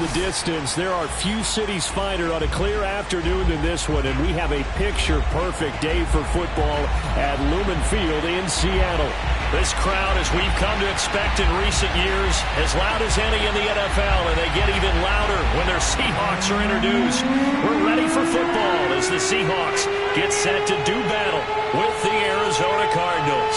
the distance, there are few cities finer on a clear afternoon than this one, and we have a picture-perfect day for football at Lumen Field in Seattle. This crowd, as we've come to expect in recent years, as loud as any in the NFL, and they get even louder when their Seahawks are introduced. We're ready for football as the Seahawks get set to do battle with the Arizona Cardinals.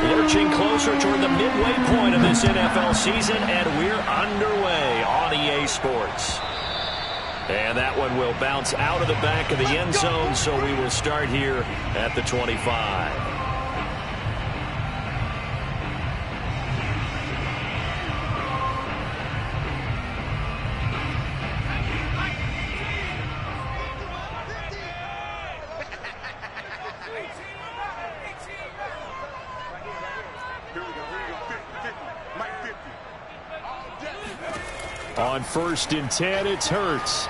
Lurching closer toward the midway point of this NFL season, and we're underway on EA Sports. And that one will bounce out of the back of the end zone, so we will start here at the 25. On 1st and 10, it's Hurts.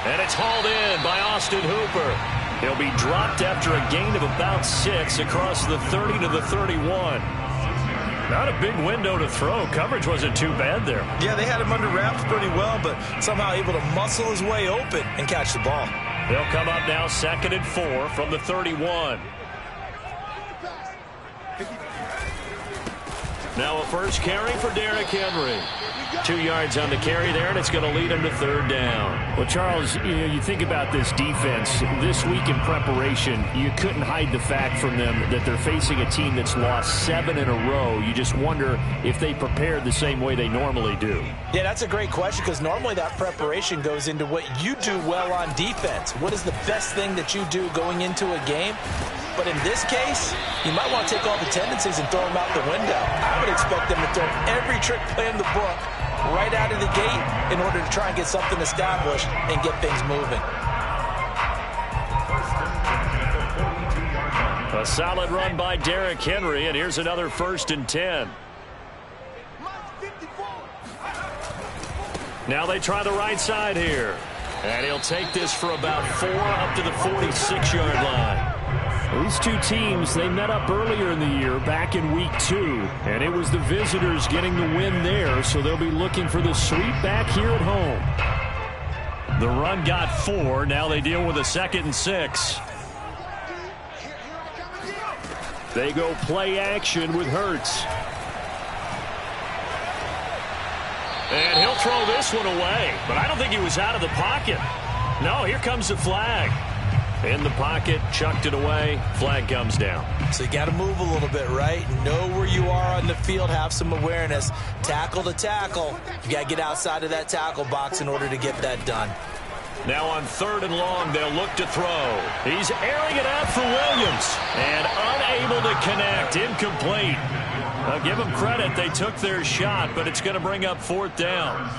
And it's hauled in by Austin Hooper. He'll be dropped after a gain of about 6 across the 30 to the 31. Not a big window to throw. Coverage wasn't too bad there. Yeah, they had him under wraps pretty well, but somehow able to muscle his way open and catch the ball. They'll come up now 2nd and 4 from the 31. Now a first carry for Derrick Henry. 2 yards on the carry there, and it's going to lead him to 3rd down. Well, Charles, you think about this defense. This week in preparation, you couldn't hide the fact from them that they're facing a team that's lost 7 in a row. You just wonder if they prepared the same way they normally do. Yeah, that's a great question, because normally that preparation goes into what you do well on defense. What is the best thing that you do going into a game? But in this case, you might want to take all the tendencies and throw them out the window. I would expect them to throw every trick play in the book right out of the gate in order to try and get something established and get things moving. A solid run by Derrick Henry, and here's another 1st and 10. Now they try the right side here. And he'll take this for about 4 up to the 46-yard line. These two teams, they met up earlier in the year back in week 2, and it was the visitors getting the win there, so they'll be looking for the sweep back here at home. The run got 4. Now they deal with a 2nd and 6. They go play action with Hurts. And he'll throw this one away, but I don't think he was out of the pocket. No, here comes the flag. In the pocket, chucked it away, flag comes down. So you got to move a little bit, right? Know where you are on the field, have some awareness. Tackle to tackle. You got to get outside of that tackle box in order to get that done. Now on 3rd and long, they'll look to throw. He's airing it out for Williams, and unable to connect, incomplete. I'll give them credit, they took their shot, but it's going to bring up 4th down.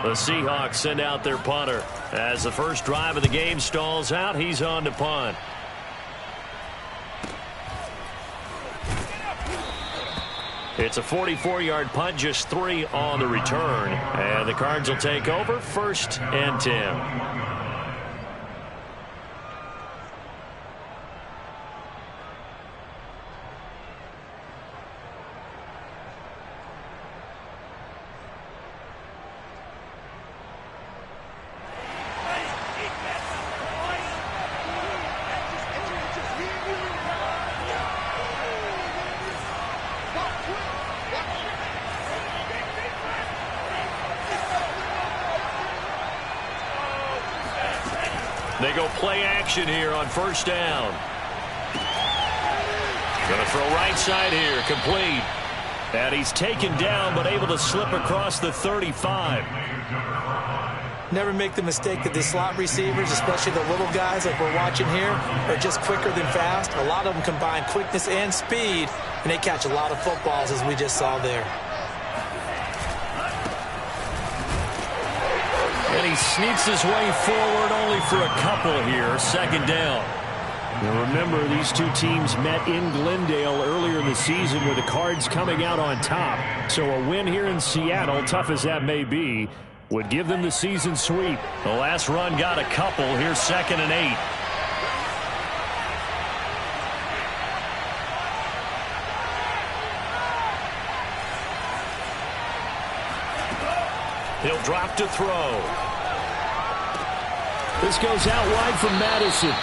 The Seahawks send out their punter. As the first drive of the game stalls out, he's on to punt. It's a 44-yard punt, just 3 on the return. And the Cards will take over 1st and 10. They go play action here on 1st down. Going to throw right side here, complete. And he's taken down, but able to slip across the 35. Never make the mistake that the slot receivers, especially the little guys like we're watching here, are just quicker than fast. A lot of them combine quickness and speed, and they catch a lot of footballs, as we just saw there. And he sneaks his way forward only for a couple here. 2nd down. Now remember, these two teams met in Glendale earlier in the season with the Cards coming out on top. So a win here in Seattle, tough as that may be, would give them the season sweep. The last run got a couple. Here's 2nd and 8. He'll drop to throw. This goes out wide from Madison.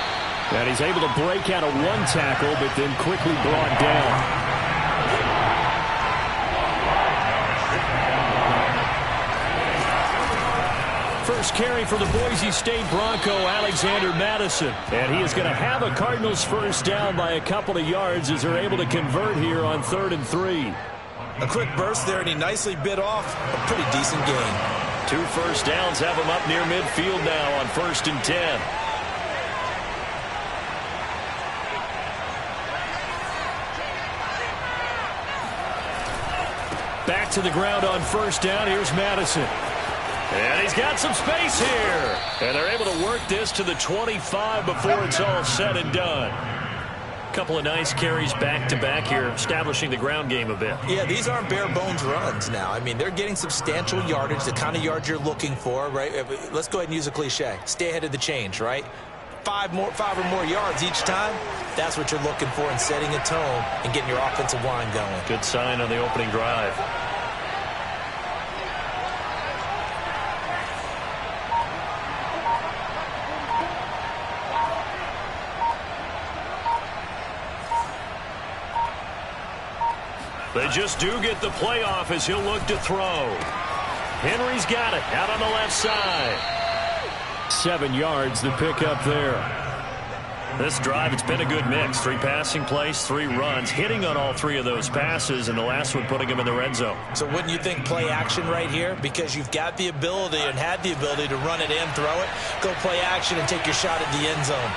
And he's able to break out of one tackle, but then quickly brought down. First carry for the Boise State Bronco, Alexander Madison. And he is going to have a Cardinals first down by a couple of yards as they're able to convert here on 3rd and 3. A quick burst there, and he nicely bit off a pretty decent gain. 2 first downs have him up near midfield now on 1st and 10. Back to the ground on 1st down. Here's Madison. And he's got some space here. And they're able to work this to the 25 before it's all said and done. Couple of nice carries back-to-back here, establishing the ground game a bit. Yeah, these aren't bare-bones runs now. I mean, they're getting substantial yardage, the kind of yards you're looking for, right? Let's go ahead and use a cliche. Stay ahead of the change, right? 5 or more yards each time. That's what you're looking for in setting a tone and getting your offensive line going. Good sign on the opening drive. They just do get the play off as he'll look to throw. Henry's got it out on the left side. 7 yards the pick up there. This drive, it's been a good mix. 3 passing plays, 3 runs, hitting on all 3 of those passes, and the last one putting him in the red zone. So wouldn't you think play action right here? Because you've got the ability and had the ability to run it in, throw it, go play action and take your shot at the end zone.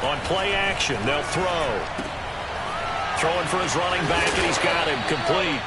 On play action, they'll throw. Throwing for his running back, and he's got him complete.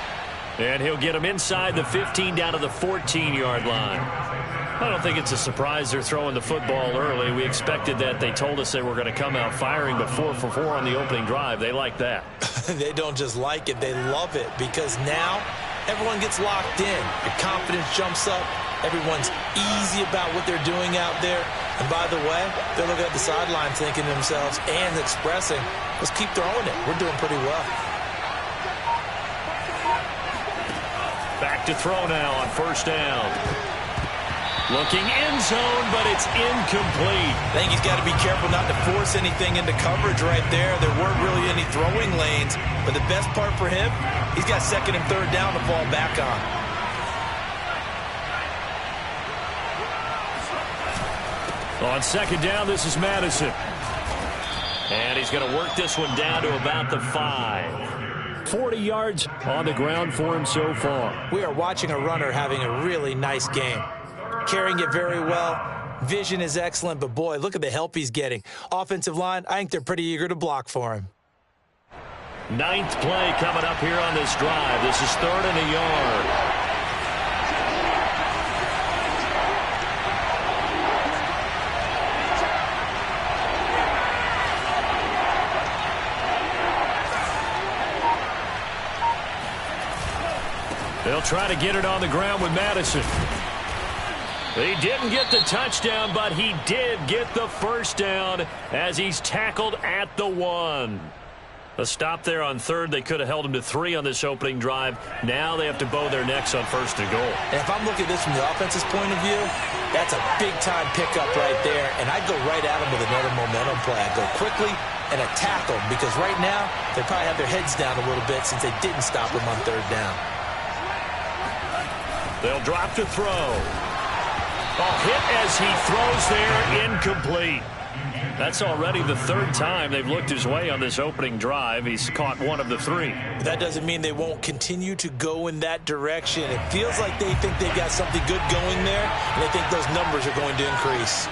And he'll get him inside the 15 down to the 14-yard line. I don't think it's a surprise they're throwing the football early. We expected that. They told us they were going to come out firing, but 4 for 4 on the opening drive. They like that. They don't just like it, they love it, because now everyone gets locked in. Your confidence jumps up. Everyone's easy about what they're doing out there. And by the way, they're looking at the sideline thinking to themselves and expressing, let's keep throwing it. We're doing pretty well. Back to throw now on 1st down. Looking end zone, but it's incomplete. I think he's got to be careful not to force anything into coverage right there. There weren't really any throwing lanes. But the best part for him, he's got 2nd and 3rd down to fall back on. On 2nd down, this is Madison. And he's going to work this one down to about the 5. 40 yards on the ground for him so far. We are watching a runner having a really nice game. Carrying it very well. Vision is excellent, but boy, look at the help he's getting. Offensive line, I think they're pretty eager to block for him. 9th play coming up here on this drive. This is 3rd and a yard. They'll try to get it on the ground with Madison. He didn't get the touchdown, but he did get the first down as he's tackled at the 1. A stop there on 3rd. They could have held him to 3 on this opening drive. Now they have to bow their necks on 1st and goal. And if I'm looking at this from the offense's point of view, that's a big-time pickup right there. And I'd go right at him with another momentum play. I'd go quickly and attack them because right now they probably have their heads down a little bit since they didn't stop him on 3rd down. They'll drop to throw. Hit as he throws there, incomplete. That's already the 3rd time they've looked his way on this opening drive. He's caught 1 of the 3. But that doesn't mean they won't continue to go in that direction. It feels like they think they've got something good going there, and they think those numbers are going to increase.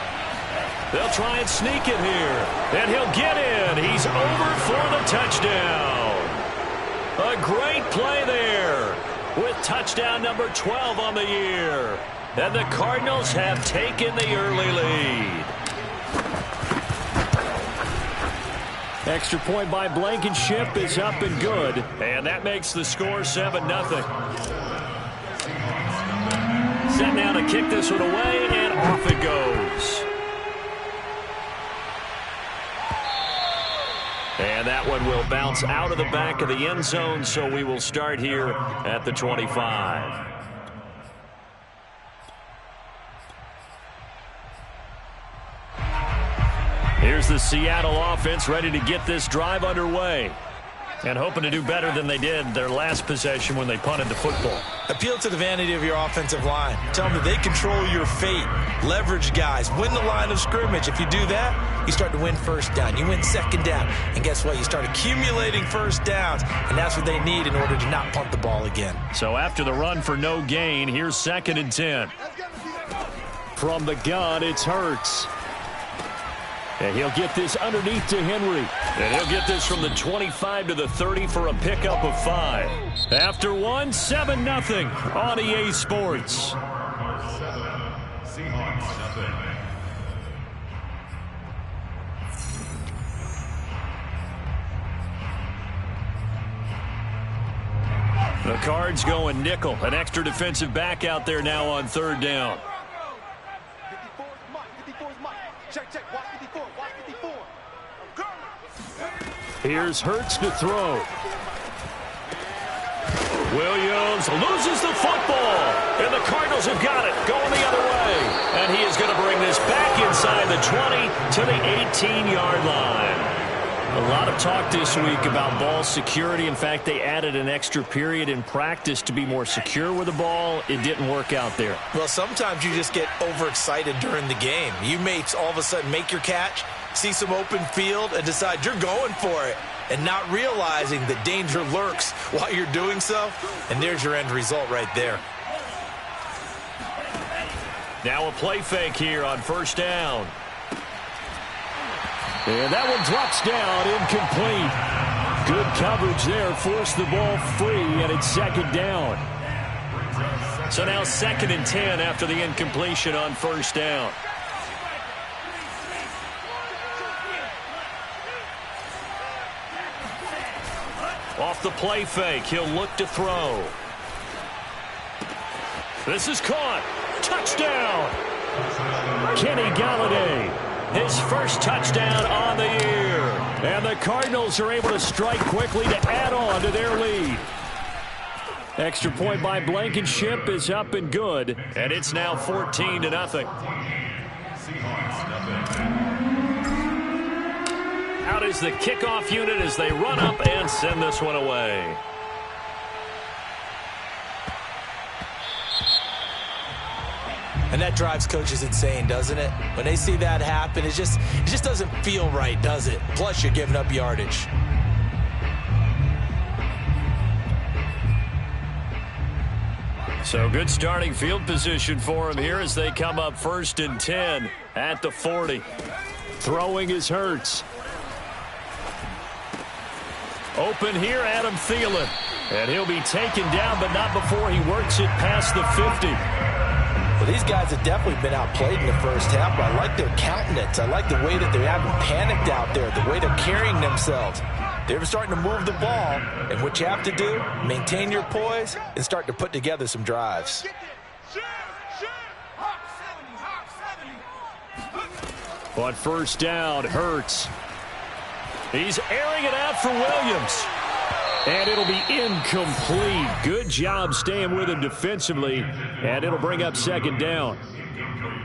They'll try and sneak it here, and he'll get in. He's over for the touchdown. A great play there with touchdown number 12 on the year. And the Cardinals have taken the early lead. Extra point by Blankenship is up and good. And that makes the score 7-0. Set now to kick this one away, and off it goes. one will bounce out of the back of the end zone, so we will start here at the 25. Here's the Seattle offense ready to get this drive underway and hoping to do better than they did their last possession when they punted the football. Appeal to the vanity of your offensive line. Tell them that they control your fate. Leverage guys. Win the line of scrimmage. If you do that, you start to win first down. You win second down. And guess what? You start accumulating first downs. And that's what they need in order to not punt the ball again. So after the run for no gain, here's 2nd and 10. From the gun, it's Hurts. And he'll get this underneath to Henry. And he'll get this from the 25 to the 30 for a pickup of 5. After one, 7-0 on EA Sports. The Cards going nickel. An extra defensive back out there now on 3rd down. Here's Hurts to throw. Williams loses the football. And the Cardinals have got it going the other way. And he is going to bring this back inside the 20 to the 18-yard line. A lot of talk this week about ball security. In fact, they added an extra period in practice to be more secure with the ball. It didn't work out there. Well, sometimes you just get overexcited during the game. You may all of a sudden make your catch, see some open field, and decide you're going for it, and not realizing that danger lurks while you're doing so. And there's your end result right there. Now a play fake here on 1st down. And that one drops down, incomplete. Good coverage there, forced the ball free, and it's 2nd down. So now 2nd and 10 after the incompletion on 1st down. Off the play fake, he'll look to throw. This is caught. Touchdown! Kenny Galladay. His first touchdown on the year. And the Cardinals are able to strike quickly to add on to their lead. Extra point by Blankenship is up and good. And it's now 14-0. Out is the kickoff unit as they run up and send this one away. And that drives coaches insane, doesn't it? When they see that happen, it just doesn't feel right, does it? Plus, you're giving up yardage. So good starting field position for him here as they come up 1st and 10 at the 40. Throwing is Hurts. Open here, Adam Thielen. And he'll be taken down, but not before he works it past the 50. Well, these guys have definitely been outplayed in the first half, but I like their countenance. I like the way that they haven't panicked out there, the way they're carrying themselves. They're starting to move the ball, and what you have to do, maintain your poise and start to put together some drives. On 1st down, Hurts. He's airing it out for Williams. And it'll be incomplete. Good job staying with him defensively. And it'll bring up 2nd down.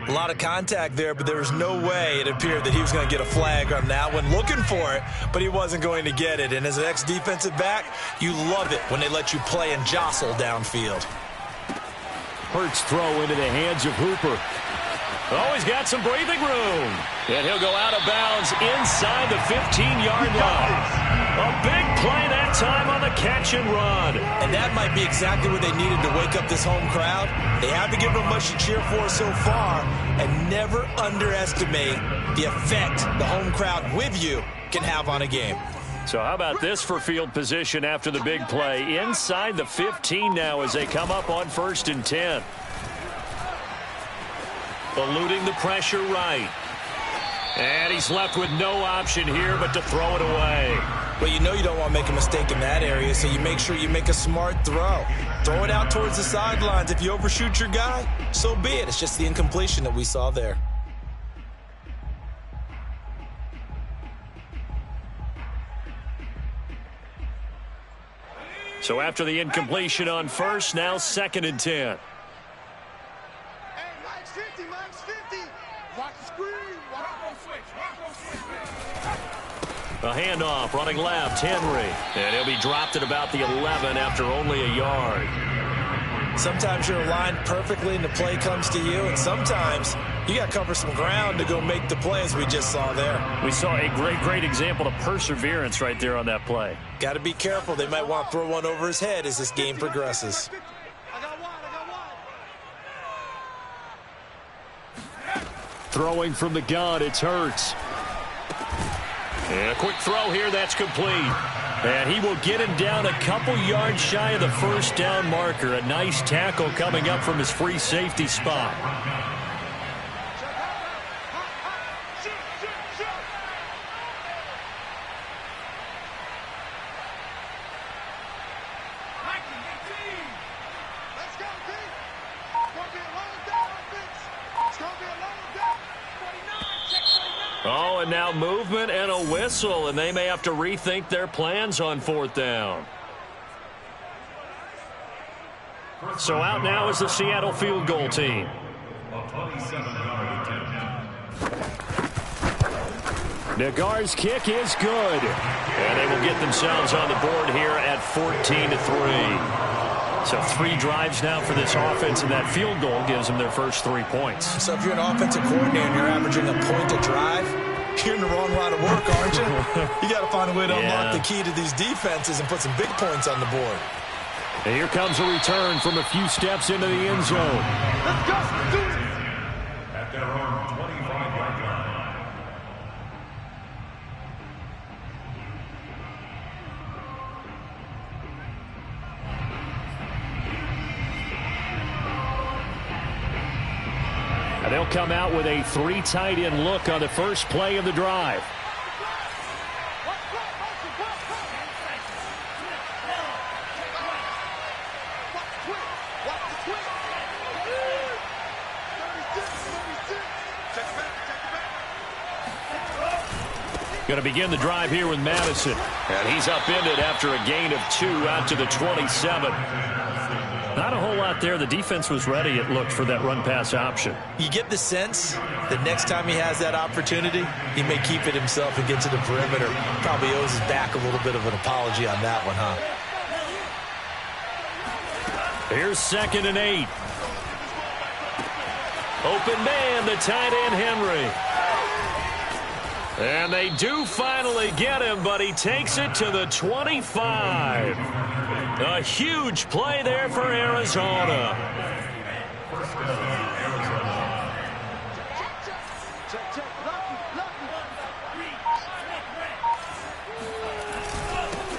A lot of contact there, but there was no way it appeared that he was going to get a flag on that one. Looking for it, but he wasn't going to get it. And as an ex-defensive back, you love it when they let you play and jostle downfield. Hurts throw into the hands of Hooper. Oh, he's got some breathing room. And he'll go out of bounds inside the 15-yard line. A big play that time on the catch and run. And that might be exactly what they needed to wake up this home crowd. They haven't given them much to cheer for so far. And never underestimate the effect the home crowd with you can have on a game. So how about this for field position after the big play? Inside the 15 now as they come up on 1st and 10. Eluding the pressure right. And he's left with no option here but to throw it away. Well, you know you don't want to make a mistake in that area, so you make sure you make a smart throw. Throw it out towards the sidelines. If you overshoot your guy, so be it. It's just the incompletion that we saw there. So after the incompletion on first, now 2nd and 10. A handoff, running left, Henry. And he'll be dropped at about the 11 after only a yard. Sometimes you're aligned perfectly and the play comes to you, and sometimes you got to cover some ground to go make the play, as we just saw there. We saw a great example of perseverance right there on that play. Got to be careful. They might want to throw one over his head as this game progresses. Throwing from the gun, it's Hurts. And a quick throw here, that's complete. And he will get him down a couple yards shy of the first down marker. A nice tackle coming up from his free safety spot. Oh, and now movement and a whistle, and they may have to rethink their plans on 4th down. So out now is the Seattle field goal team. Nagar's kick is good. And they will get themselves on the board here at 14-3. So 3 drives now for this offense, and that field goal gives them their first 3 points. So if you're an offensive coordinator and you're averaging a point a drive, you're in the wrong line of work, aren't you? You got to find a way to unlock the key to these defenses and put some big points on the board. And here comes a return from a few steps into the end zone. Let's go. Do it. At their own 25-yard line. And they'll come out with a 3 tight end look on the first play of the drive. Going to begin the drive here with Madison. And he's upended after a gain of 2 out to the 27. Not a whole lot there. The defense was ready, it looked, for that run-pass option. You get the sense that next time he has that opportunity, he may keep it himself and get to the perimeter. Probably owes his back a little bit of an apology on that one, huh? Here's 2nd and 8. Open man, the tight end, Henry. And they do finally get him, but he takes it to the 25. A huge play there for Arizona.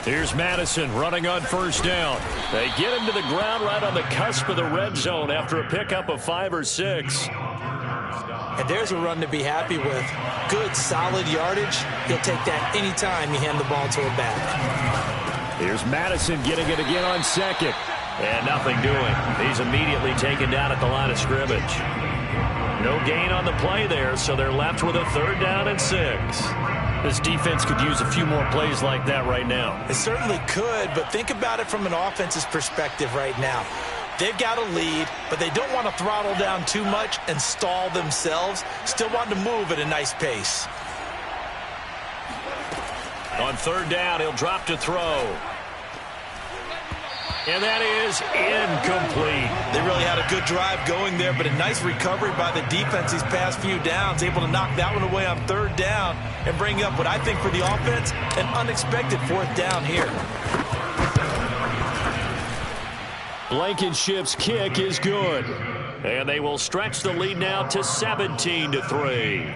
Here's Madison running on first down. They get him to the ground right on the cusp of the red zone after a pickup of 5 or 6. And there's a run to be happy with. Good, solid yardage. He'll take that anytime you hand the ball to a back. Here's Madison getting it again on 2nd. And nothing doing. He's immediately taken down at the line of scrimmage. No gain on the play there, so they're left with a 3rd down and 6. This defense could use a few more plays like that right now. It certainly could, but think about it from an offense's perspective right now. They've got a lead, but they don't want to throttle down too much and stall themselves. Still want to move at a nice pace. On 3rd down, he'll drop to throw. And that is incomplete. They really had a good drive going there, but a nice recovery by the defense these past few downs, able to knock that one away on 3rd down and bring up what I think for the offense, an unexpected 4th down here. Blankenship's kick is good. And they will stretch the lead now to 17-3.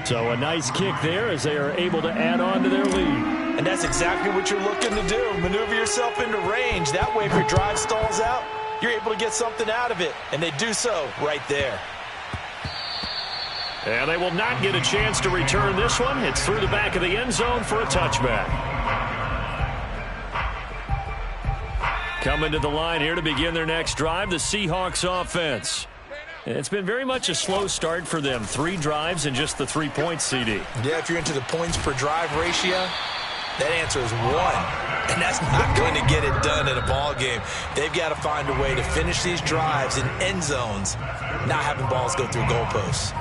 So a nice kick there as they are able to add on to their lead. And that's exactly what you're looking to do. Maneuver yourself into range. That way, if your drive stalls out, you're able to get something out of it. And they do so right there. And they will not get a chance to return this one. It's through the back of the end zone for a touchback. Coming to the line here to begin their next drive, the Seahawks offense. It's been very much a slow start for them. 3 drives and just the 3 points, CD. Yeah, if you're into the points per drive ratio, that answer is 1. And that's not going to get it done in a ball game. They've got to find a way to finish these drives in end zones, not having balls go through goalposts.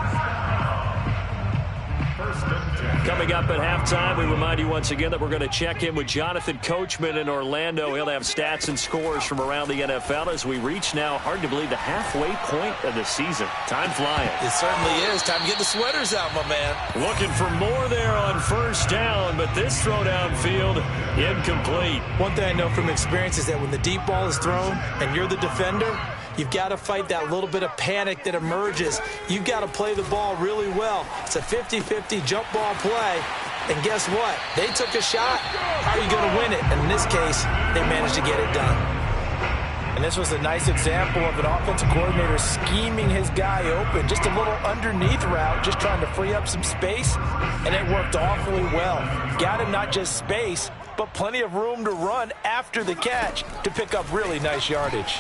Coming up at halftime, we remind you once again that we're going to check in with Jonathan Coachman in Orlando. He'll have stats and scores from around the NFL as we reach now, hard to believe, the halfway point of the season. Time flying. It certainly is. Time to get the sweaters out, my man. Looking for more there on first down, but this throw downfield incomplete. One thing I know from experience is that when the deep ball is thrown and you're the defender, you've got to fight that little bit of panic that emerges. You've got to play the ball really well. It's a 50-50 jump ball play. And guess what? They took a shot. How are you going to win it? And in this case, they managed to get it done. And this was a nice example of an offensive coordinator scheming his guy open. Just a little underneath route, just trying to free up some space. And it worked awfully well. Got him not just space, but plenty of room to run after the catch to pick up really nice yardage.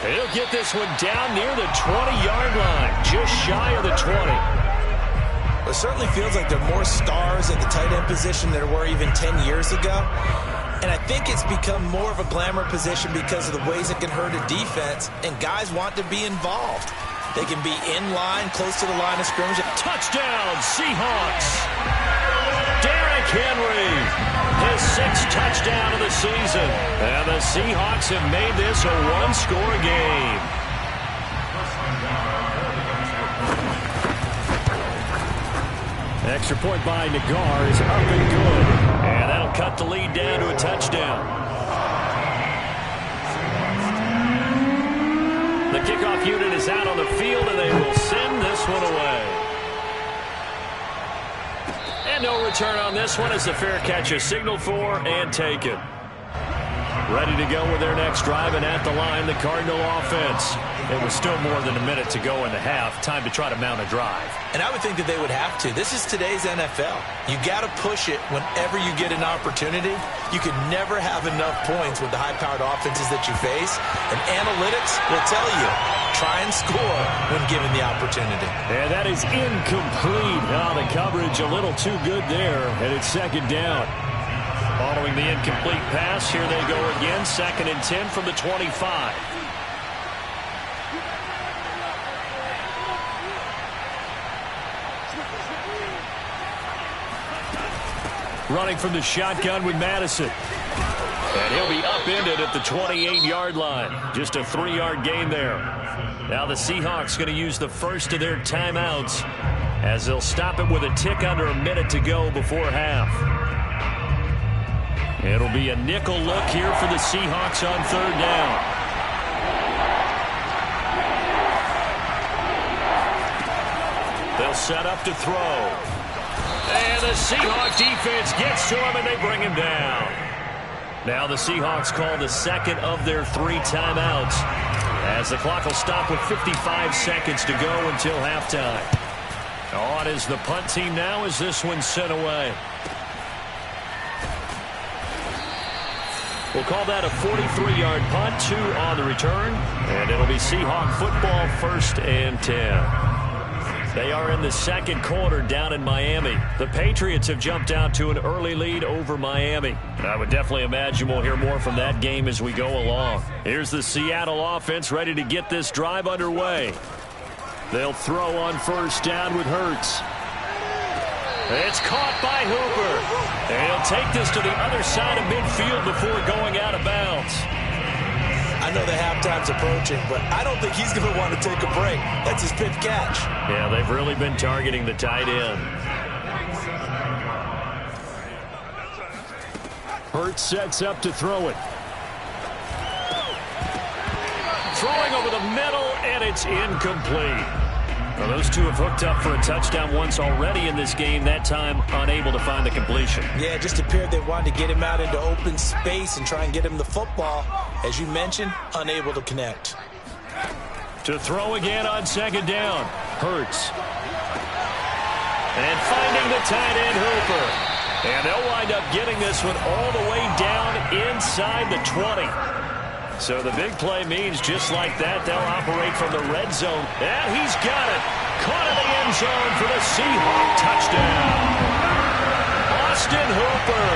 He'll get this one down near the 20-yard line, just shy of the 20. It certainly feels like there are more stars at the tight end position than there were even 10 years ago. And I think it's become more of a glamour position because of the ways it can hurt a defense, and guys want to be involved. They can be in line, close to the line of scrimmage. Touchdown, Seahawks! Derrick Henry, his sixth touchdown of the season. And the Seahawks have made this a one-score game. Extra point by Nagar is up and good. And that'll cut the lead down to a touchdown. The kickoff unit is out on the field, and they will send this one away. And no return on this one as the fair catch is signaled for and taken. Ready to go with their next drive, and at the line, the Cardinal offense. It was still more than a minute to go in the half. Time to try to mount a drive. And I would think that they would have to. This is today's NFL. You got to push it whenever you get an opportunity. You can never have enough points with the high-powered offenses that you face. And analytics will tell you, try and score when given the opportunity. And that is incomplete. Oh, the coverage a little too good there, and it's second down. Following the incomplete pass, here they go again. 2nd and 10 from the 25. Running from the shotgun with Madison. And he'll be upended at the 28-yard line. Just a 3-yard gain there. Now the Seahawks going to use the first of their timeouts as they'll stop it with a tick under a minute to go before half. It'll be a nickel look here for the Seahawks on 3rd down. They'll set up to throw. And the Seahawks defense gets to him, and they bring him down. Now the Seahawks call the second of their 3 timeouts as the clock will stop with 55 seconds to go until halftime. On is the punt team now as this one's sent away. We'll call that a 43-yard punt, 2 on the return, and it'll be Seahawk football 1st and 10. They are in the second quarter down in Miami. The Patriots have jumped out to an early lead over Miami. And I would definitely imagine we'll hear more from that game as we go along. Here's the Seattle offense ready to get this drive underway. They'll throw on 1st down with Hurts. It's caught by Hooper. And he'll take this to the other side of midfield before going out of bounds. I know the halftime's approaching, but I don't think he's going to want to take a break. That's his 5th catch. Yeah, they've really been targeting the tight end. Hurts sets up to throw it. Throwing over the middle, and it's incomplete. Well, those two have hooked up for a touchdown once already in this game, that time unable to find the completion. Yeah, it just appeared they wanted to get him out into open space and try and get him the football. As you mentioned, unable to connect. To throw again on 2nd down, Hurts. And finding the tight end, Hooper. And they'll wind up getting this one all the way down inside the 20. So the big play means just like that, they'll operate from the red zone. And he's got it. Caught in the end zone for the Seahawk touchdown. Austin Hooper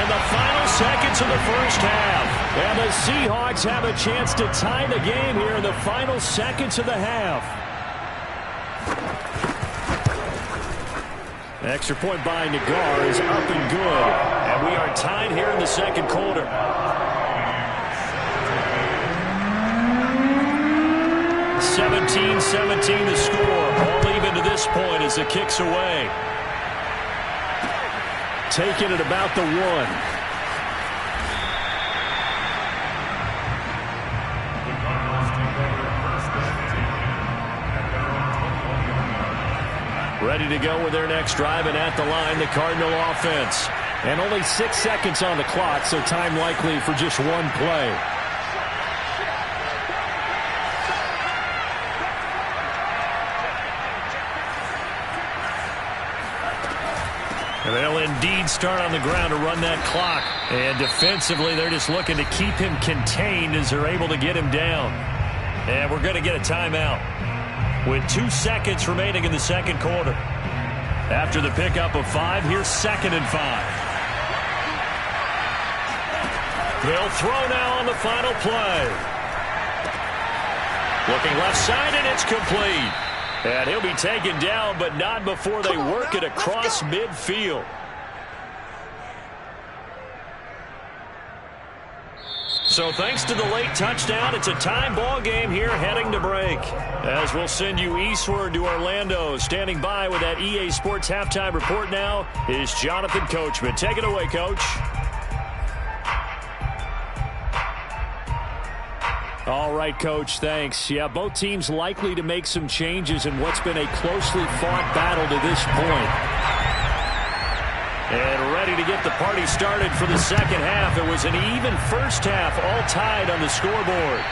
in the final seconds of the first half. And the Seahawks have a chance to tie the game here in the final seconds of the half. Extra point by Nagar is up and good. And we are tied here in the second quarter. 17-17 the score. All even to this point as the kick's away. Taking it about the 1. Ready to go with their next drive, and at the line, the Cardinal offense. And only 6 seconds on the clock, so time likely for just one play. And they'll indeed start on the ground to run that clock. And defensively, they're just looking to keep him contained as they're able to get him down. And we're going to get a timeout with 2 seconds remaining in the second quarter. After the pickup of 5, here's 2nd and 5. They'll throw now on the final play. Looking left side, and it's complete. And he'll be taken down, but not before they work it across midfield. So thanks to the late touchdown, it's a tie ball game here heading to break. As we'll send you eastward to Orlando. Standing by with that EA Sports halftime report now is Jonathan Coachman. Take it away, Coach. All right, Coach, thanks. Yeah, both teams likely to make some changes in what's been a closely fought battle to this point. And ready to get the party started for the second half. It was an even first half, all tied on the scoreboard.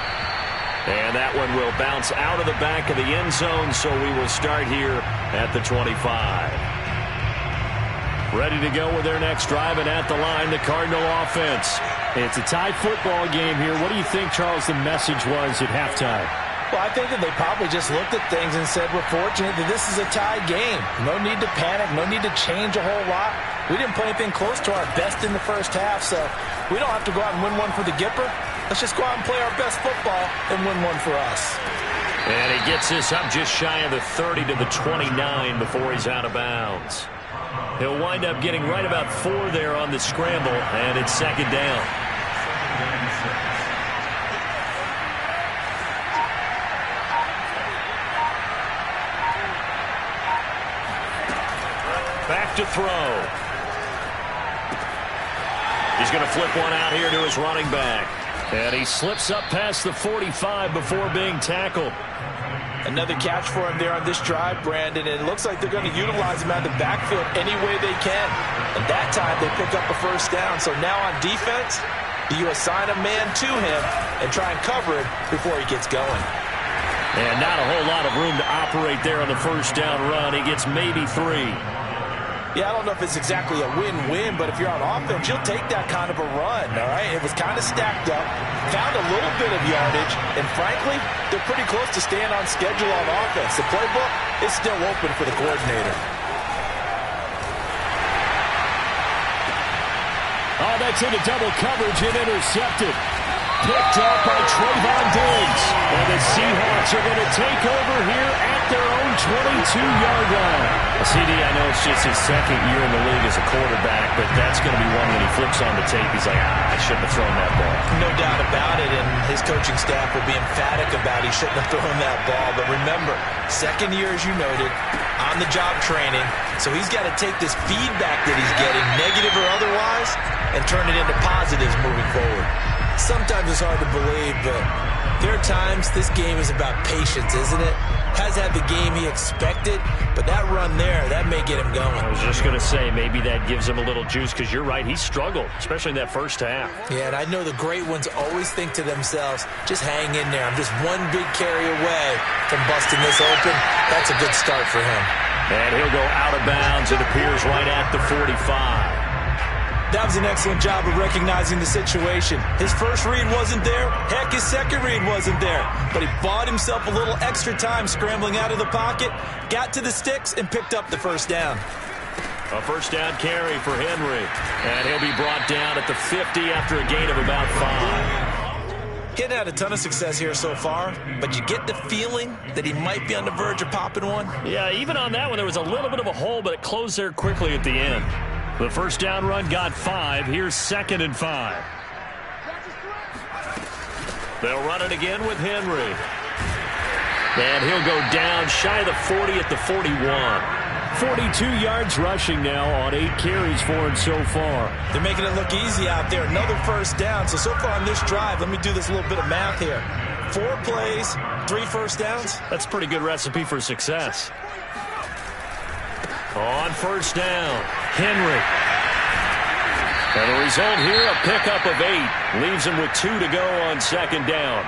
And that one will bounce out of the back of the end zone, so we will start here at the 25. Ready to go with their next drive, and at the line, the Cardinal offense. It's a tie football game here. What do you think, Charles, the message was at halftime? Well, I think that they probably just looked at things and said, we're fortunate that this is a tie game. No need to panic, no need to change a whole lot. We didn't play anything close to our best in the first half, so we don't have to go out and win one for the Gipper. Let's just go out and play our best football and win one for us. And he gets this up just shy of the 30 to the 29 before he's out of bounds. He'll wind up getting right about 4 there on the scramble, and it's second down. Back to throw. He's going to flip one out here to his running back. And he slips up past the 45 before being tackled. Another catch for him there on this drive, Brandon. And it looks like they're going to utilize him out of the backfield any way they can. And that time they pick up a first down. So now on defense, you assign a man to him and try and cover it before he gets going. And not a whole lot of room to operate there on the first down run. He gets maybe 3. Yeah, I don't know if it's exactly a win-win, but if you're on offense, you'll take that kind of a run, all right? It was kind of stacked up, found a little bit of yardage, and frankly, they're pretty close to staying on schedule on offense. The playbook is still open for the coordinator. Oh, that's into double coverage and intercepted. Picked up by Trayvon Diggs. And the Seahawks are going to take over here at their own 22-yard line. CD, I know it's just his second year in the league as a quarterback, but that's going to be one when he flips on the tape. He's like, I shouldn't have thrown that ball. No doubt about it, and his coaching staff will be emphatic about he shouldn't have thrown that ball. But remember, second year, as you noted, on-the-job training, so he's got to take this feedback that he's getting, negative or otherwise, and turn it into positives moving forward. Sometimes it's hard to believe, but there are times this game is about patience, isn't it? Has had the game he expected, but that run there, that may get him going. I was just going to say, maybe that gives him a little juice, because you're right, he struggled, especially in that first half. Yeah, and I know the great ones always think to themselves, just hang in there. I'm just one big carry away from busting this open. That's a good start for him. And he'll go out of bounds. It appears right at the 45. That was an excellent job of recognizing the situation. His first read wasn't there. Heck, his second read wasn't there. But he bought himself a little extra time scrambling out of the pocket, got to the sticks, and picked up the first down. A first down carry for Henry. And he'll be brought down at the 50 after a gain of about 5. He hadn't had a ton of success here so far, but you get the feeling that he might be on the verge of popping one. Yeah, even on that one, there was a little bit of a hole, but it closed there quickly at the end. The first down run got 5. Here's 2nd and 5. They'll run it again with Henry. And he'll go down shy of the 40 at the 41. 42 yards rushing now on 8 carries for him so far. They're making it look easy out there. Another first down. So far on this drive, let me do this little bit of math here. 4 plays, 3 first downs. That's a pretty good recipe for success. On first down, Henry. And the result here, a pickup of 8. Leaves him with 2 to go on 2nd down.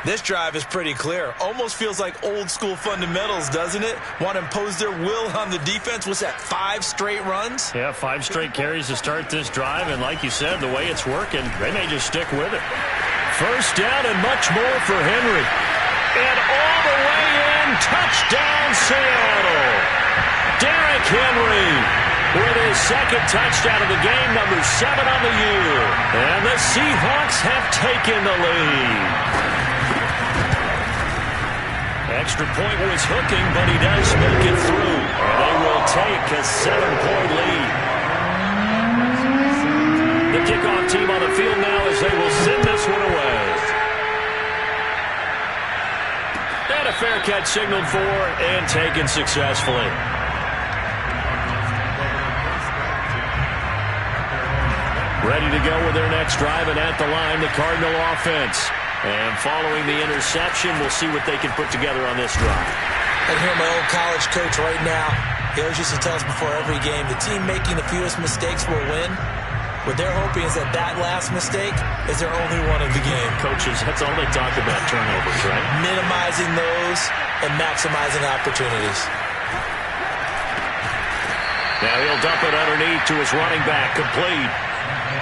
This drive is pretty clear. Almost feels like old school fundamentals, doesn't it? Want to impose their will on the defense. What's that, 5 straight runs? Yeah, 5 straight carries to start this drive. And like you said, the way it's working, they may just stick with it. First down and much more for Henry. And all the way in, touchdown Seattle. Derrick Henry with his 2nd touchdown of the game, number 7 on the year. And the Seahawks have taken the lead. Extra point was hooking, but he does make it through. And they will take a 7-point lead. The kickoff team on the field now as they will send this one away. And a fair catch signaled for and taken successfully. Ready to go with their next drive, and at the line, the Cardinal offense. And following the interception, we'll see what they can put together on this drive. I hear my old college coach right now. He always used to tell us before every game, the team making the fewest mistakes will win. What they're hoping is that last mistake is their only one of the game. Coaches, that's all they talk about, turnovers, right? Minimizing those and maximizing opportunities. Now he'll dump it underneath to his running back, complete.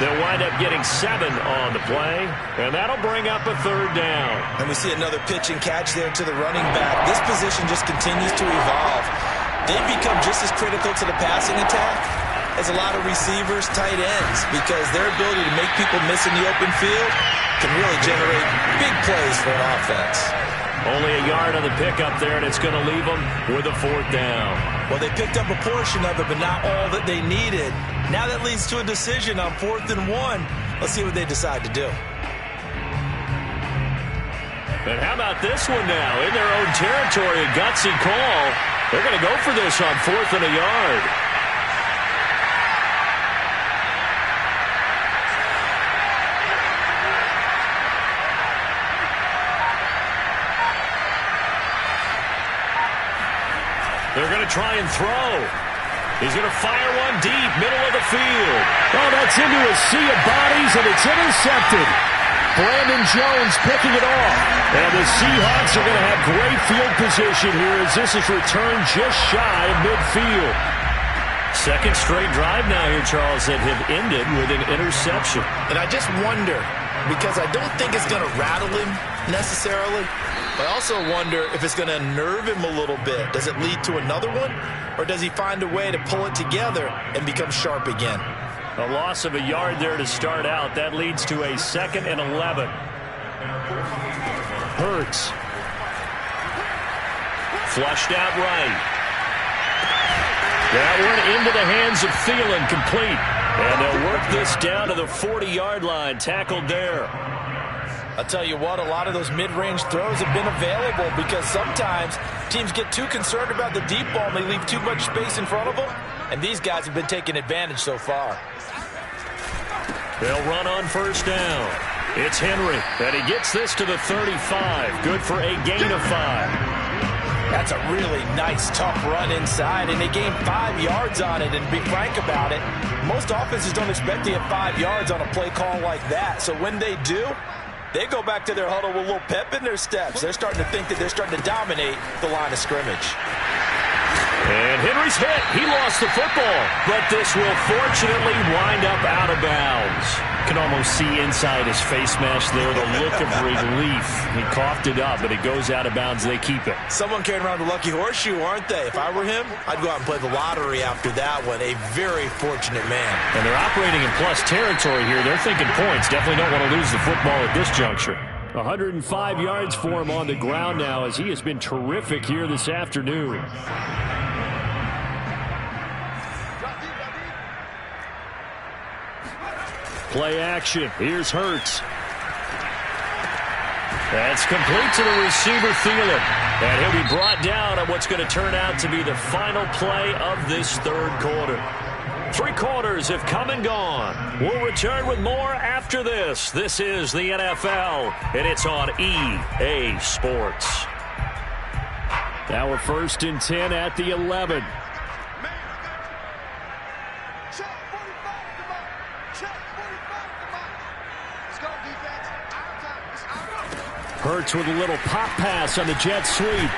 They'll wind up getting 7 on the play, and that'll bring up a 3rd down. And we see another pitch and catch there to the running back. This position just continues to evolve. They become just as critical to the passing attack as a lot of receivers, tight ends, because their ability to make people miss in the open field can really generate big plays for an offense. Only a yard on the pickup there, and it's going to leave them with a 4th down. Well, they picked up a portion of it, but not all that they needed. Now that leads to a decision on 4th and 1. Let's see what they decide to do. And how about this one now? In their own territory, a gutsy call. They're going to go for this on 4th and a yard. They're going to try and throw. He's going to fire one deep, middle of the field. Oh, that's into a sea of bodies, and it's intercepted. Brandon Jones picking it off. And the Seahawks are going to have great field position here as this is returned just shy of midfield. 2nd straight drive now here, Charles, that have ended with an interception. And I just wonder, because I don't think it's going to rattle him necessarily, but I also wonder if it's going to unnerve him a little bit. Does it lead to another one? Or does he find a way to pull it together and become sharp again? A loss of a yard there to start out. That leads to a 2nd and 11. Hurts. Flushed out right. That one into the hands of Thielen, complete. And they'll work this down to the 40-yard line, tackled there. I'll tell you what, a lot of those mid-range throws have been available because sometimes teams get too concerned about the deep ball and they leave too much space in front of them. And these guys have been taking advantage so far. They'll run on 1st down. It's Henry, and he gets this to the 35. Good for a gain of 5. That's a really nice, tough run inside, and they gained 5 yards on it. And to be frank about it, most offenses don't expect to get 5 yards on a play call like that. So when they do, they go back to their huddle with a little pep in their steps. They're starting to think that they're starting to dominate the line of scrimmage. And Henry's hit. He lost the football, but this will fortunately wind up out of bounds. can almost see inside his face mask there, the look of relief. He coughed it up, but it goes out of bounds. They keep it. Someone carrying around the lucky horseshoe, aren't they? If I were him, I'd go out and play the lottery after that one. A very fortunate man. And they're operating in plus territory here. They're thinking points. Definitely don't want to lose the football at this juncture. 105 yards for him on the ground now as he has been terrific here this afternoon. Play action. Here's Hurts. That's complete to the receiver, Thielen. And he'll be brought down on what's going to turn out to be the final play of this third quarter. 3 quarters have come and gone. We'll return with more after this. This is the NFL, and it's on EA Sports. Now we're 1st and 10 at the 11. Hurts with a little pop pass on the jet sweep.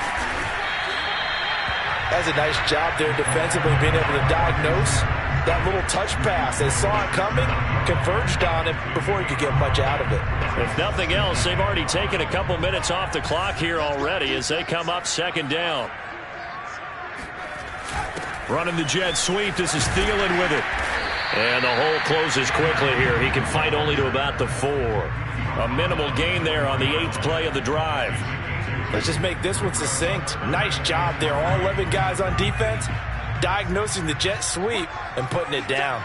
That's a nice job there defensively, being able to diagnose that little touch pass. They saw it coming, converged on it before he could get much out of it. If nothing else, they've already taken a couple minutes off the clock here already as they come up 2nd down. Running the jet sweep. This is Thielen with it. And the hole closes quickly here. He can fight only to about the 4. A minimal gain there on the 8th play of the drive. Let's just make this one succinct. Nice job there. All 11 guys on defense diagnosing the jet sweep and putting it down.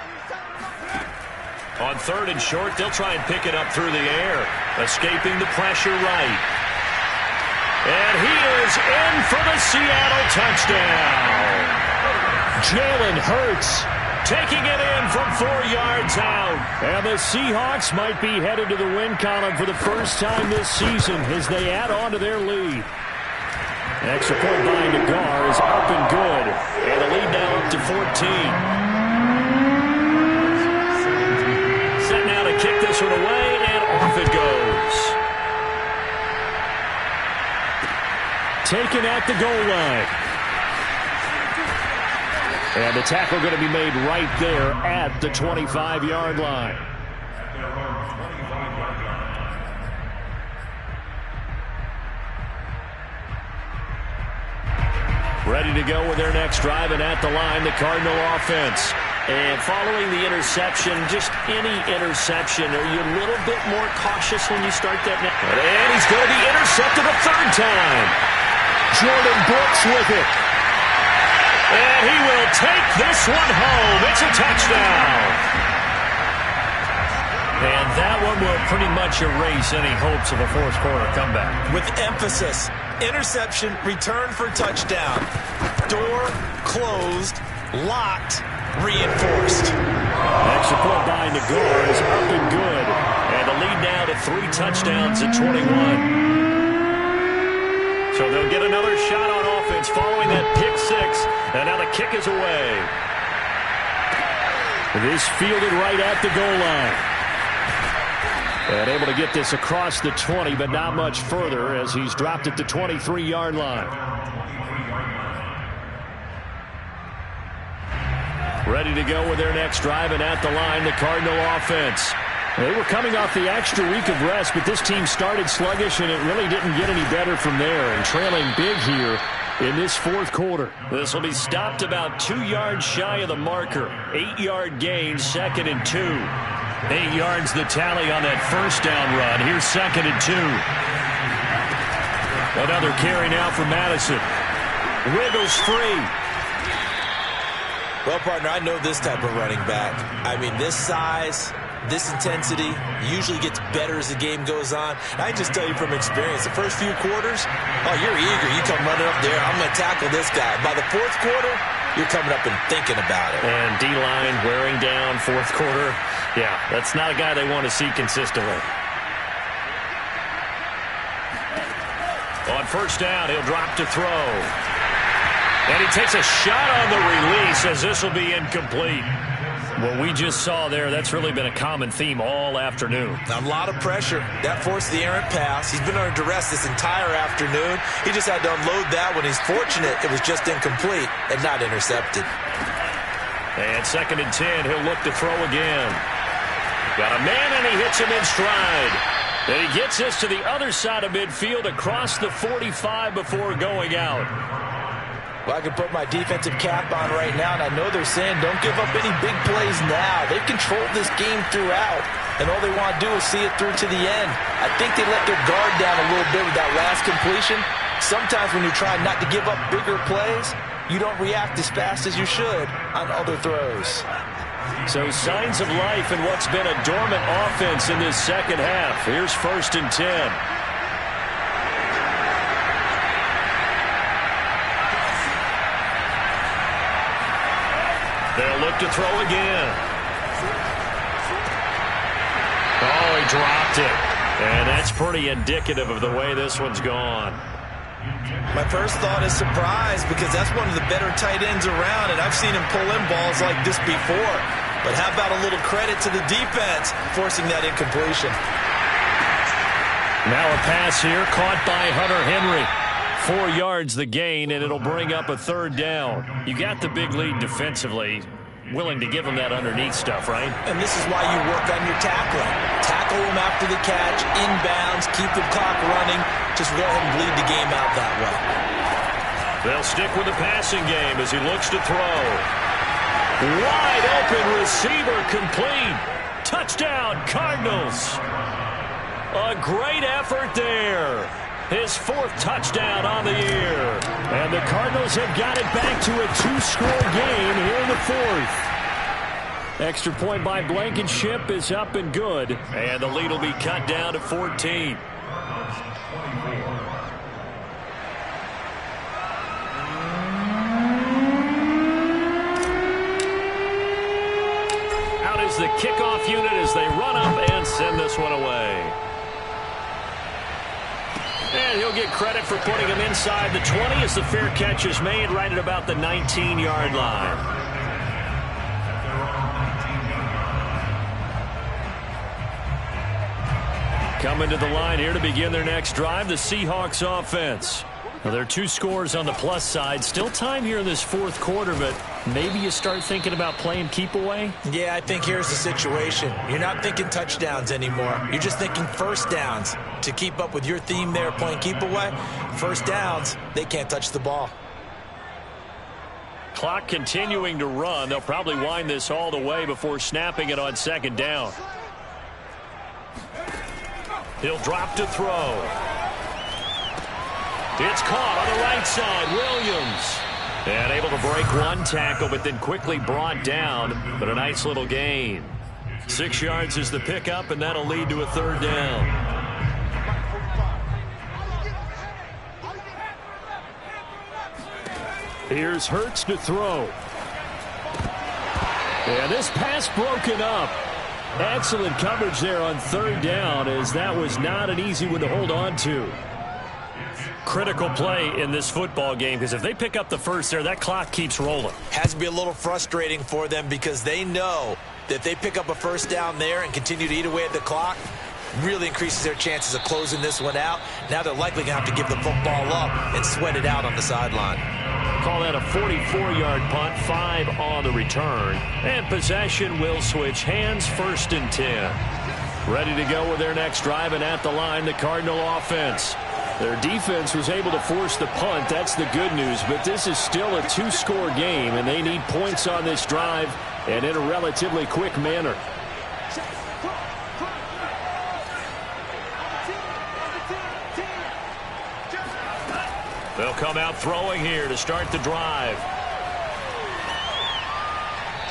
On 3rd and short, they'll try and pick it up through the air. Escaping the pressure right. And he is in for the Seattle touchdown. Jalen Hurts taking it in from 4 yards out. And the Seahawks might be headed to the win column for the first time this season as they add on to their lead. Extra point by Nagar is up and good. And the lead now up to 14. Set now to kick this one away, and off it goes. Taken at the goal line. And the tackle going to be made right there at the 25-yard line. Ready to go with their next drive, and at the line, the Cardinal offense. And following the interception, just any interception, are you a little bit more cautious when you start that now? And he's going to be intercepted a 3rd time. Jordan Brooks with it. And he will take this one home. It's a touchdown. And that one will pretty much erase any hopes of a 4th quarter comeback. With emphasis, interception, return for touchdown. Door closed, locked, reinforced. Extra point by Nagar is up and good. And the lead now to 3 touchdowns at 21. So they'll get another shot on offense following that pick 6. And now the kick is away. This fielded right at the goal line. And able to get this across the 20, but not much further as he's dropped at the 23-yard line. Ready to go with their next drive, and at the line, the Cardinal offense. They were coming off the extra week of rest, but this team started sluggish, and it really didn't get any better from there. And trailing big here in this 4th quarter. This will be stopped about 2 yards shy of the marker. 8-yard gain, 2nd and 2. 8 yards the tally on that 1st down run. Here's 2nd and 2. Another carry now for Madison. Wiggles free. Well, partner, I know this type of running back. I mean, this size, this intensity usually gets better as the game goes on. I just tell you from experience, the first few quarters, oh, you're eager. You come running up there, I'm going to tackle this guy. By the 4th quarter, you're coming up and thinking about it. And D-line wearing down 4th quarter. Yeah, that's not a guy they want to see consistently. On 1st down, he'll drop to throw. And he takes a shot on the release as this will be incomplete. What we just saw there, that's really been a common theme all afternoon. A lot of pressure. That forced the errant pass. He's been under duress this entire afternoon. He just had to unload that one. He's fortunate it was just incomplete and not intercepted. And 2nd and 10, he'll look to throw again. Got a man, and he hits him in stride. And he gets this to the other side of midfield across the 45 before going out. Well, I can put my defensive cap on right now, and I know they're saying don't give up any big plays now. They've controlled this game throughout, and all they want to do is see it through to the end. I think they let their guard down a little bit with that last completion. Sometimes when you're trying not to give up bigger plays, you don't react as fast as you should on other throws. So signs of life in what's been a dormant offense in this second half. Here's 1st and 10. They'll look to throw again. Oh, he dropped it. And that's pretty indicative of the way this one's gone. My first thought is surprise, because that's one of the better tight ends around, and I've seen him pull in balls like this before. But how about a little credit to the defense forcing that incompletion? Now a pass here caught by Hunter Henry. 4 yards the gain, and it'll bring up a 3rd down. You got the big lead defensively. Willing to give him that underneath stuff, right? And this is why you work on your tackling. Tackle him after the catch, inbounds, keep the clock running. Just go ahead and bleed the game out that way. They'll stick with the passing game as he looks to throw. Wide open receiver, complete. Touchdown, Cardinals. A great effort there. His 4th touchdown on the year. And the Cardinals have got it back to a 2-score game here in the 4th. Extra point by Blankenship is up and good. And the lead will be cut down to 14. Out is the kickoff unit as they run up and send this one away. And he'll get credit for putting him inside the 20 as the fair catch is made right at about the 19-yard line. Coming to the line here to begin their next drive, the Seahawks offense. Well, there are 2 scores on the plus side. Still time here in this 4th quarter, but maybe you start thinking about playing keep away? Yeah, I think here's the situation. You're not thinking touchdowns anymore. You're just thinking first downs. To keep up with your theme there, playing keep away, first downs, they can't touch the ball. Clock continuing to run. They'll probably wind this all the way before snapping it on 2nd down. He'll drop to throw. It's caught on the right side. Williams. And able to break 1 tackle, but then quickly brought down. But a nice little gain. 6 yards is the pickup, and that'll lead to a 3rd down. Here's Hurts to throw. And this pass broken up. Excellent coverage there on 3rd down, as that was not an easy one to hold on to. Critical play in this football game, because if they pick up the first there, that clock keeps rolling. Has to be a little frustrating for them, because they know that if they pick up a first down there and continue to eat away at the clock, really increases their chances of closing this one out. Now they're likely going to have to give the football up and sweat it out on the sideline. Call that a 44-yard punt, 5 on the return. And possession will switch hands, 1st and 10. Ready to go with their next drive, and at the line, the Cardinal offense. Their defense was able to force the punt. That's the good news, but this is still a 2-score game, and they need points on this drive and in a relatively quick manner. They'll come out throwing here to start the drive.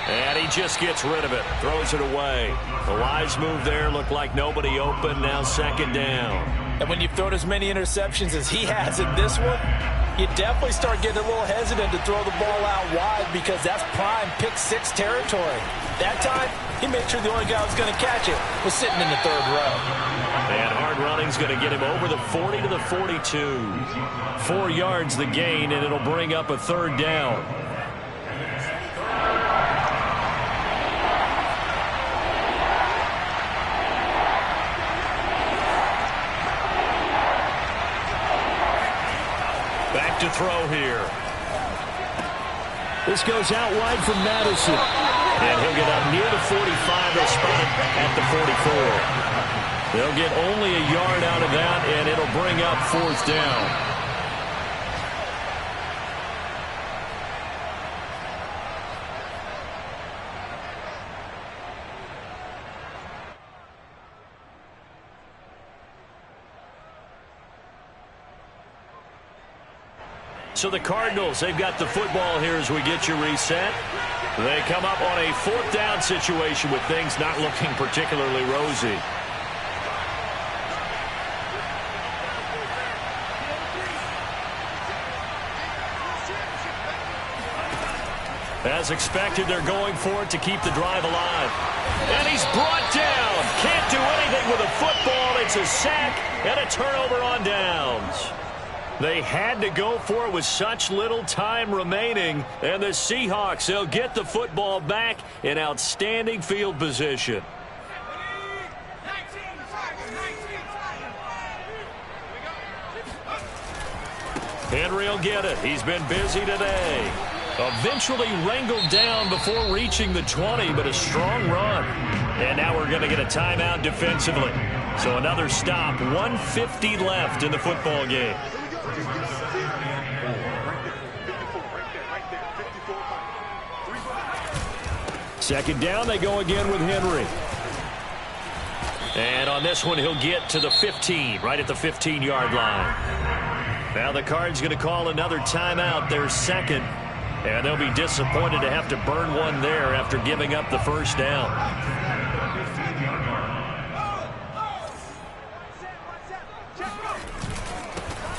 And he just gets rid of it, throws it away. The wise move there, looked like nobody open, now 2nd down. And when you've thrown as many interceptions as he has in this one, you definitely start getting a little hesitant to throw the ball out wide, because that's prime pick-6 territory. That time, he made sure the only guy who was going to catch it was sitting in the 3rd row. And hard running's going to get him over the 40 to the 42. 4 yards the gain, and it'll bring up a 3rd down. Back to throw here. This goes out wide from Madison. And he'll get up near the 45. They'll spot it at the 44. They'll get only a yard out of that, and it'll bring up 4th down. So the Cardinals, they've got the football here as we get you reset. They come up on a 4th down situation with things not looking particularly rosy. As expected, they're going for it to keep the drive alive. And he's brought down. Can't do anything with a football. It's a sack and a turnover on downs. They had to go for it with such little time remaining. And the Seahawks, they'll get the football back in outstanding field position. Henry will get it. He's been busy today. Eventually wrangled down before reaching the 20, but a strong run. And now we're going to get a timeout defensively. So another stop, 1:50 left in the football game. Second down, they go again with Henry. And on this one, he'll get to the 15, right at the 15-yard line. Now the Cards going to call another timeout, their second. And they'll be disappointed to have to burn one there after giving up the first down.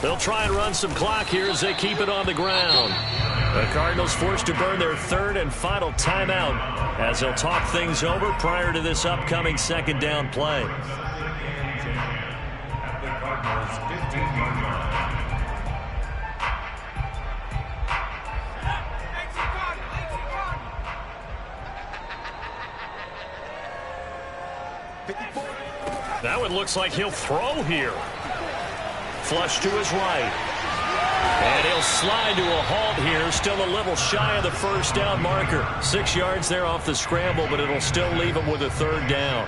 They'll try and run some clock here as they keep it on the ground. The Cardinals forced to burn their 3rd and final timeout as they'll talk things over prior to this upcoming second down play. At the Cardinals' 15-yard line. That one looks like he'll throw here. Flush to his right. And he'll slide to a halt here. Still a little shy of the first down marker. 6 yards there off the scramble, but it'll still leave him with a 3rd down.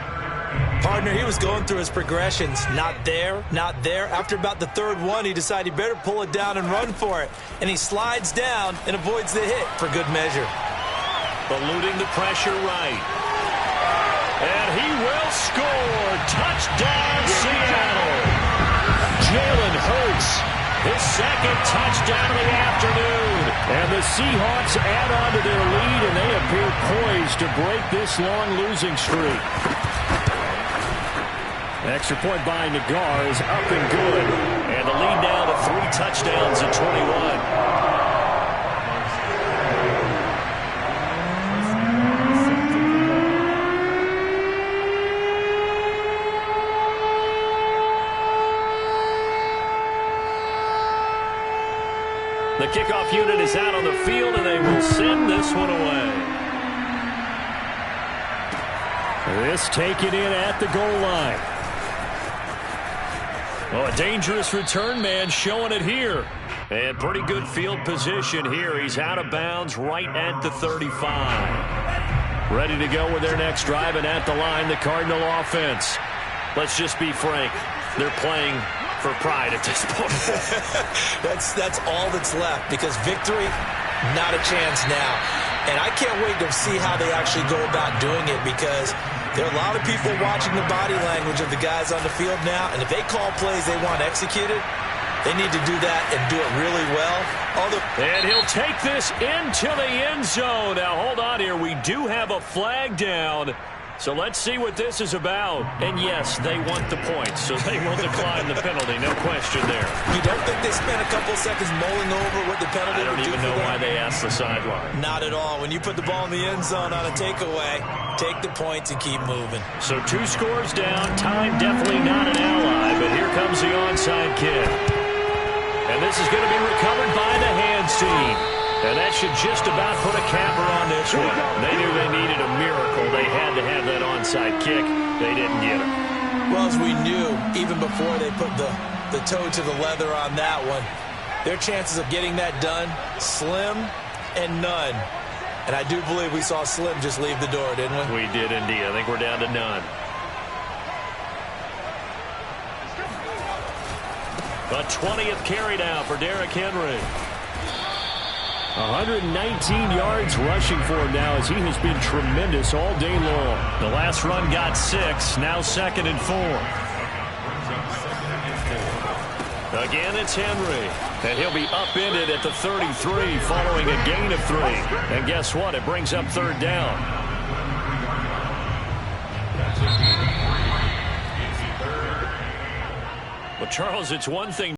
Partner, he was going through his progressions. Not there, not there. After about the 3rd one, he decided he better pull it down and run for it. And he slides down and avoids the hit for good measure. Eluding the pressure right. And he will score. Touchdown, Seattle. Jalen Hurts, his 2nd touchdown of the afternoon. And the Seahawks add on to their lead, and they appear poised to break this long losing streak. Extra point by Nagar is up and good. And the lead now to 3 touchdowns at 21. The kickoff unit is out on the field, and they will send this one away. This taken in at the goal line. Oh, a dangerous return man showing it here. And pretty good field position here. He's out of bounds right at the 35. Ready to go with their next drive, and at the line, the Cardinal offense. Let's just be frank. They're playing for pride at this point. That's all that's left, because victory, not a chance now. And I can't wait to see how they actually go about doing it, because there are a lot of people watching the body language of the guys on the field now, and if they call plays they want executed, they need to do that and do it really well. And he'll take this into the end zone. Now, hold on here. We do have a flag down. So let's see what this is about. And yes, they want the points, so they will decline the penalty. No question there. You don't think they spent a couple seconds mulling over what the penalty would do? I don't even know why they asked the sideline. Not at all. When you put the ball in the end zone on a takeaway, take the points and keep moving. So 2 scores down. Time definitely not an ally, but here comes the onside kick. And this is going to be recovered by the hands team. And that should just about put a capper on this one. They knew they needed a miracle. They had to have that onside kick. They didn't get it. Well, as we knew, even before they put the toe to the leather on that one, their chances of getting that done, slim and none. And I do believe we saw Slim just leave the door, didn't we? We did indeed. I think we're down to none. The 20th carry now for Derrick Henry. 119 yards rushing for him now as he has been tremendous all day long. The last run got 6, now 2nd and 4. Again, it's Henry. And he'll be upended at the 33 following a gain of 3. And guess what? It brings up 3rd down. Well, Charles, it's one thing